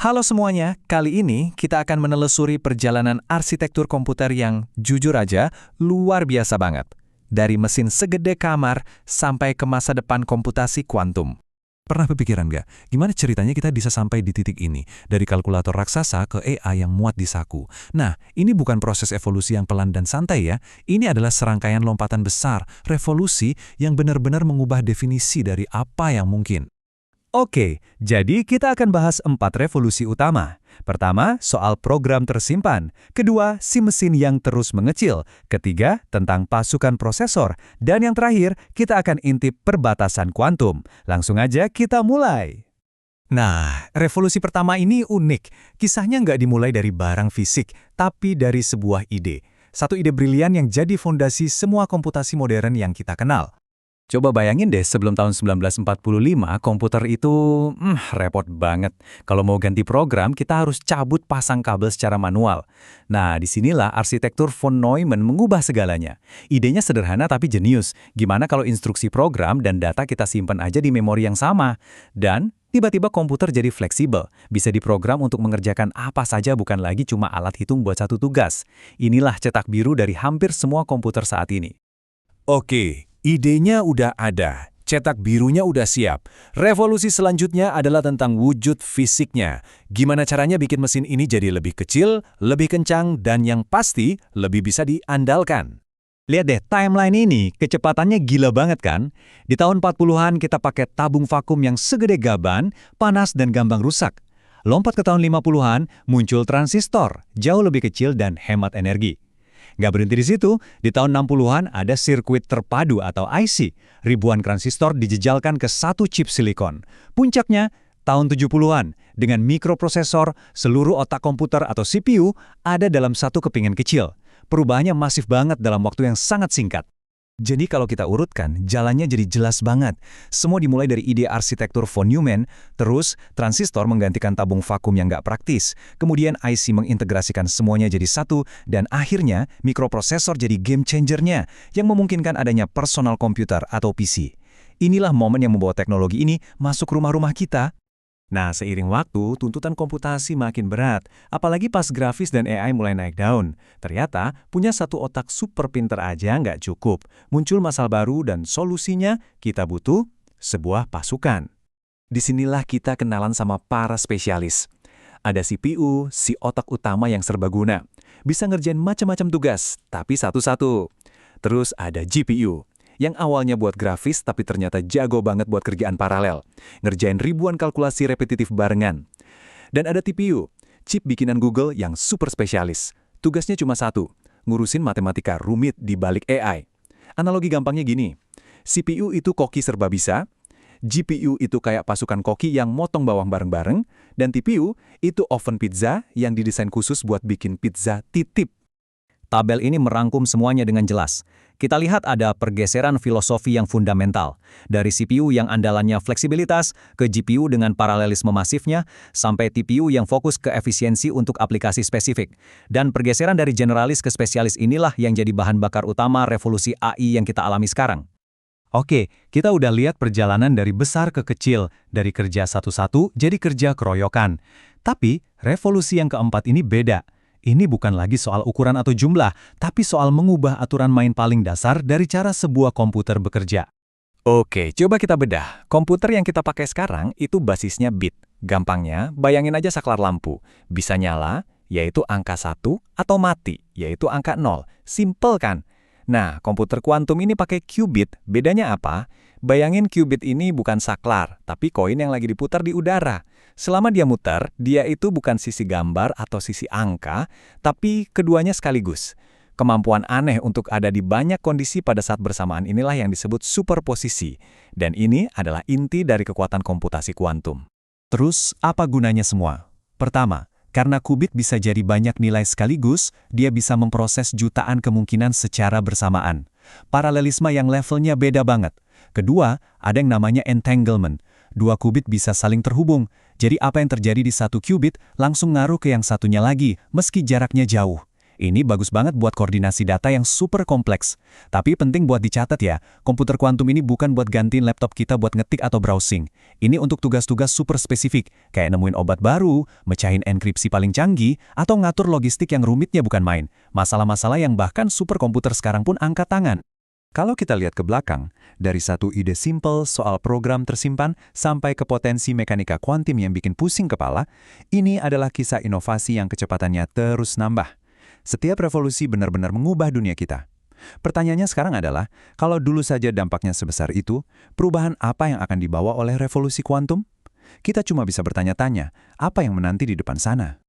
Halo semuanya, kali ini kita akan menelusuri perjalanan arsitektur komputer yang jujur aja luar biasa banget. Dari mesin segede kamar sampai ke masa depan komputasi kuantum. Pernah berpikiran nggak, gimana ceritanya kita bisa sampai di titik ini, dari kalkulator raksasa ke AI yang muat di saku? Nah, ini bukan proses evolusi yang pelan dan santai ya, ini adalah serangkaian lompatan besar, revolusi yang benar-benar mengubah definisi dari apa yang mungkin. Oke, jadi kita akan bahas 4 revolusi utama. Pertama, soal program tersimpan. Kedua, si mesin yang terus mengecil. Ketiga, tentang pasukan prosesor. Dan yang terakhir, kita akan intip perbatasan kuantum. Langsung aja kita mulai. Nah, revolusi pertama ini unik. Kisahnya nggak dimulai dari barang fisik, tapi dari sebuah ide. Satu ide brilian yang jadi fondasi semua komputasi modern yang kita kenal. Coba bayangin deh, sebelum tahun 1945, komputer itu repot banget. Kalau mau ganti program, kita harus cabut pasang kabel secara manual. Nah, disinilah arsitektur von Neumann mengubah segalanya. Idenya sederhana tapi jenius. Gimana kalau instruksi program dan data kita simpan aja di memori yang sama? Dan tiba-tiba komputer jadi fleksibel. Bisa diprogram untuk mengerjakan apa saja, bukan lagi cuma alat hitung buat satu tugas. Inilah cetak biru dari hampir semua komputer saat ini. Oke, idenya udah ada, cetak birunya udah siap. Revolusi selanjutnya adalah tentang wujud fisiknya. Gimana caranya bikin mesin ini jadi lebih kecil, lebih kencang, dan yang pasti lebih bisa diandalkan. Lihat deh, timeline ini kecepatannya gila banget kan? Di tahun 40-an kita pakai tabung vakum yang segede gaban, panas dan gampang rusak. Lompat ke tahun 50-an, muncul transistor, jauh lebih kecil dan hemat energi. Nggak berhenti di situ, di tahun 60-an ada sirkuit terpadu atau IC. Ribuan transistor dijejalkan ke satu chip silikon. Puncaknya, tahun 70-an, dengan mikroprosesor, seluruh otak komputer atau CPU ada dalam satu kepingan kecil. Perubahannya masif banget dalam waktu yang sangat singkat. Jadi kalau kita urutkan, jalannya jadi jelas banget. Semua dimulai dari ide arsitektur von Neumann, terus transistor menggantikan tabung vakum yang nggak praktis, kemudian IC mengintegrasikan semuanya jadi satu, dan akhirnya mikroprosesor jadi game changer-nya yang memungkinkan adanya personal computer atau PC. Inilah momen yang membawa teknologi ini masuk rumah-rumah kita. Nah, seiring waktu, tuntutan komputasi makin berat, apalagi pas grafis dan AI mulai naik daun. Ternyata, punya satu otak super pinter aja nggak cukup. Muncul masalah baru dan solusinya kita butuh sebuah pasukan. Disinilah kita kenalan sama para spesialis. Ada CPU, si otak utama yang serbaguna. Bisa ngerjain macam-macam tugas, tapi satu-satu. Terus ada GPU. Yang awalnya buat grafis tapi ternyata jago banget buat kerjaan paralel. Ngerjain ribuan kalkulasi repetitif barengan. Dan ada TPU, chip bikinan Google yang super spesialis. Tugasnya cuma satu, ngurusin matematika rumit di balik AI. Analogi gampangnya gini, CPU itu koki serba bisa, GPU itu kayak pasukan koki yang motong bawang bareng-bareng, dan TPU itu oven pizza yang didesain khusus buat bikin pizza titip. Tabel ini merangkum semuanya dengan jelas. Kita lihat ada pergeseran filosofi yang fundamental. Dari CPU yang andalannya fleksibilitas, ke GPU dengan paralelisme masifnya, sampai TPU yang fokus ke efisiensi untuk aplikasi spesifik. Dan pergeseran dari generalis ke spesialis inilah yang jadi bahan bakar utama revolusi AI yang kita alami sekarang. Oke, kita udah lihat perjalanan dari besar ke kecil, dari kerja satu-satu jadi kerja keroyokan. Tapi revolusi yang keempat ini beda. Ini bukan lagi soal ukuran atau jumlah, tapi soal mengubah aturan main paling dasar dari cara sebuah komputer bekerja. Oke, coba kita bedah. Komputer yang kita pakai sekarang itu basisnya bit. Gampangnya, bayangin aja saklar lampu. Bisa nyala, yaitu angka 1, atau mati, yaitu angka 0. Simple kan? Nah, komputer kuantum ini pakai qubit. Bedanya apa? Bayangin qubit ini bukan saklar, tapi koin yang lagi diputar di udara. Selama dia muter, dia itu bukan sisi gambar atau sisi angka, tapi keduanya sekaligus. Kemampuan aneh untuk ada di banyak kondisi pada saat bersamaan inilah yang disebut superposisi. Dan ini adalah inti dari kekuatan komputasi kuantum. Terus, apa gunanya semua? Pertama, karena qubit bisa jadi banyak nilai sekaligus, dia bisa memproses jutaan kemungkinan secara bersamaan. Paralelisme yang levelnya beda banget. Kedua, ada yang namanya entanglement. Dua qubit bisa saling terhubung. Jadi apa yang terjadi di satu qubit langsung ngaruh ke yang satunya lagi, meski jaraknya jauh. Ini bagus banget buat koordinasi data yang super kompleks. Tapi penting buat dicatat ya, komputer kuantum ini bukan buat gantiin laptop kita buat ngetik atau browsing. Ini untuk tugas-tugas super spesifik, kayak nemuin obat baru, mecahin enkripsi paling canggih, atau ngatur logistik yang rumitnya bukan main. Masalah-masalah yang bahkan superkomputer sekarang pun angkat tangan. Kalau kita lihat ke belakang, dari satu ide simpel soal program tersimpan sampai ke potensi mekanika kuantum yang bikin pusing kepala, ini adalah kisah inovasi yang kecepatannya terus nambah. Setiap revolusi benar-benar mengubah dunia kita. Pertanyaannya sekarang adalah, kalau dulu saja dampaknya sebesar itu, perubahan apa yang akan dibawa oleh revolusi kuantum? Kita cuma bisa bertanya-tanya, apa yang menanti di depan sana?